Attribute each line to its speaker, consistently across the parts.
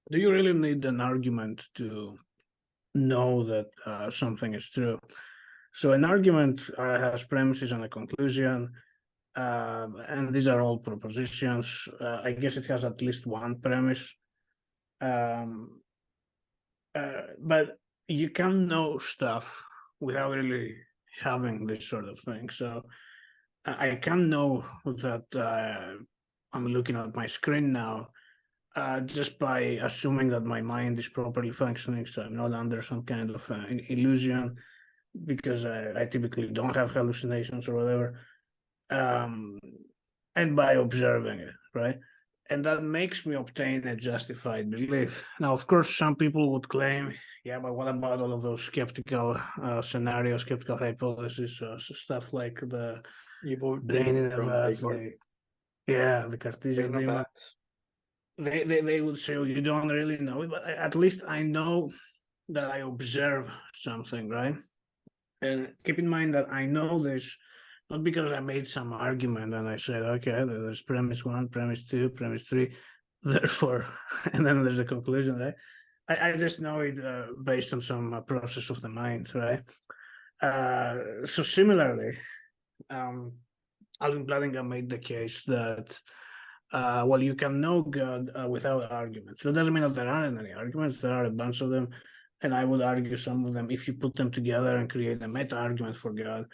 Speaker 1: Do you really need an argument to know that something is true? So an argument has premises and a conclusion, and these are all propositions. I guess it has at least one premise. Um, but you can know stuff without really having this sort of thing. So I can know that I'm looking at my screen now just by assuming that my mind is properly functioning, so I'm not under some kind of illusion, because I typically don't have hallucinations or whatever, and by observing it, right? And that makes me obtain a justified belief. Now, of course, some people would claim, yeah, but what about all of those skeptical scenarios, skeptical hypotheses, stuff like the brain in a vat, the Cartesian demon. They would say, oh, you don't really know it, but at least I know that I observe something, right? And keep in mind that I know this not because I made some argument and I said, okay, there's premise one, premise two, premise three, therefore, and then there's a conclusion, right? I just know it based on some process of the mind, right? So similarly, Alvin Bladingham made the case that well, you can know God without arguments. So it doesn't mean that there aren't any arguments. There are a bunch of them. And I would argue some of them, if you put them together and create a meta-argument for God,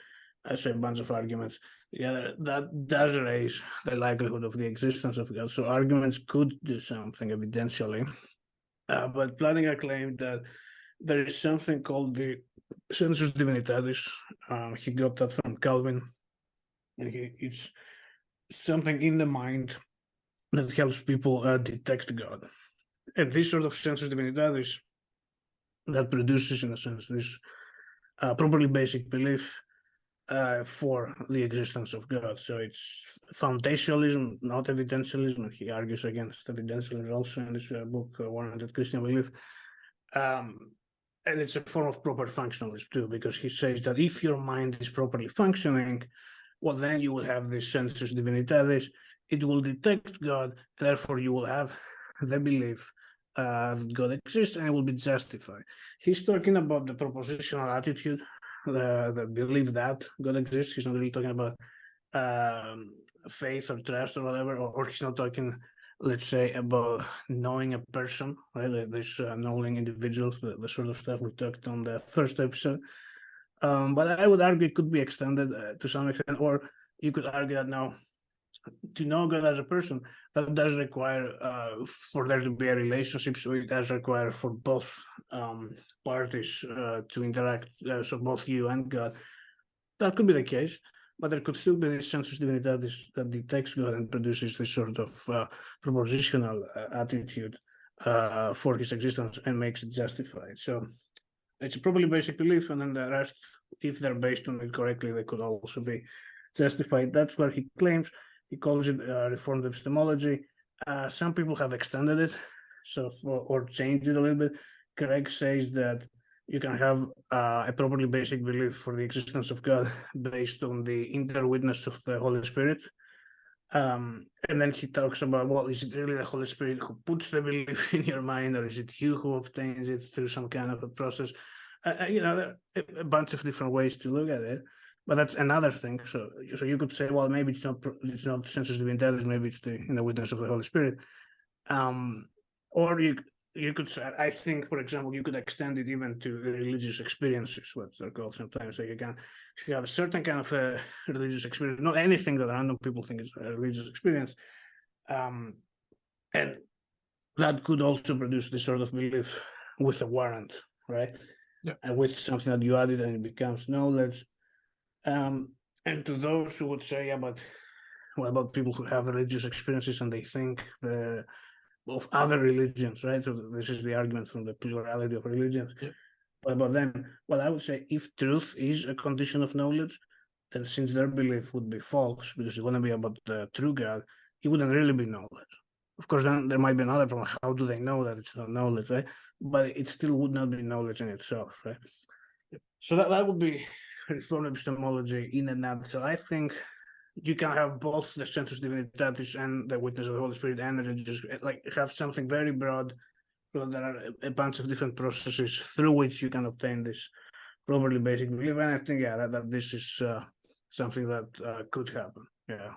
Speaker 1: so a bunch of arguments together, that does raise the likelihood of the existence of God. So arguments could do something evidentially. But Plantinga claimed that there is something called the sensus divinitatis. He got that from Calvin. And it's something in the mind that helps people detect God. And this sort of sensus divinitatis that produces, in a sense, this properly basic belief for the existence of God. So it's foundationalism, not evidentialism. He argues against evidentialism also in this book, Warranted Christian Belief. And it's a form of proper functionalism too, because he says that if your mind is properly functioning, well, then you will have this sensus divinitatis. It will detect God, and therefore you will have the belief that God exists, and it will be justified. He's talking about the propositional attitude, the belief that God exists. He's not really talking about faith or trust or whatever, or he's not talking, let's say, about knowing a person, right? This knowing individuals, the sort of stuff we talked on the first episode. But I would argue it could be extended to some extent, or you could argue that now, to know God as a person, that does require for there to be a relationship, so it does require for both parties to interact, so both you and God. That could be the case, but there could still be this sensus divinitatis that detects God and produces this sort of propositional attitude for his existence and makes it justified. So it's a probably basic belief, and then the rest, if they're based on it correctly, they could also be justified. That's what he claims. He calls it Reformed Epistemology. Some people have extended it, or changed it a little bit. Craig says that you can have a properly basic belief for the existence of God based on the interwitness of the Holy Spirit. And then he talks about, well, is it really the Holy Spirit who puts the belief in your mind, or is it you who obtains it through some kind of a process? There are a bunch of different ways to look at it, but that's another thing. So you could say, well, maybe it's not sensus divinitatis, maybe it's the witness of the Holy Spirit. Or you could say, I think, for example, you could extend it even to religious experiences, what they're called sometimes. So if you have a certain kind of a religious experience, not anything that random people think is a religious experience, and that could also produce this sort of belief with a warrant, right?
Speaker 2: Yeah.
Speaker 1: And with something that you added and it becomes knowledge. And to those who would say, yeah, but what about people who have religious experiences and they think of other religions, right? So this is the argument from the plurality of religions.
Speaker 2: Yeah.
Speaker 1: But then, well, I would say if truth is a condition of knowledge, then since their belief would be false, because it wouldn't be about the true God, it wouldn't really be knowledge. Of course, then there might be another problem. How do they know that it's not knowledge, right? But it still would not be knowledge in itself, right? So that would be Reformed Epistemology in a nutshell. I think you can have both the sensus divinitatis and the witness of the Holy Spirit and the religious, like have something very broad So there are a bunch of different processes through which you can obtain this properly basic belief, and I think that this is something that could happen. Yeah.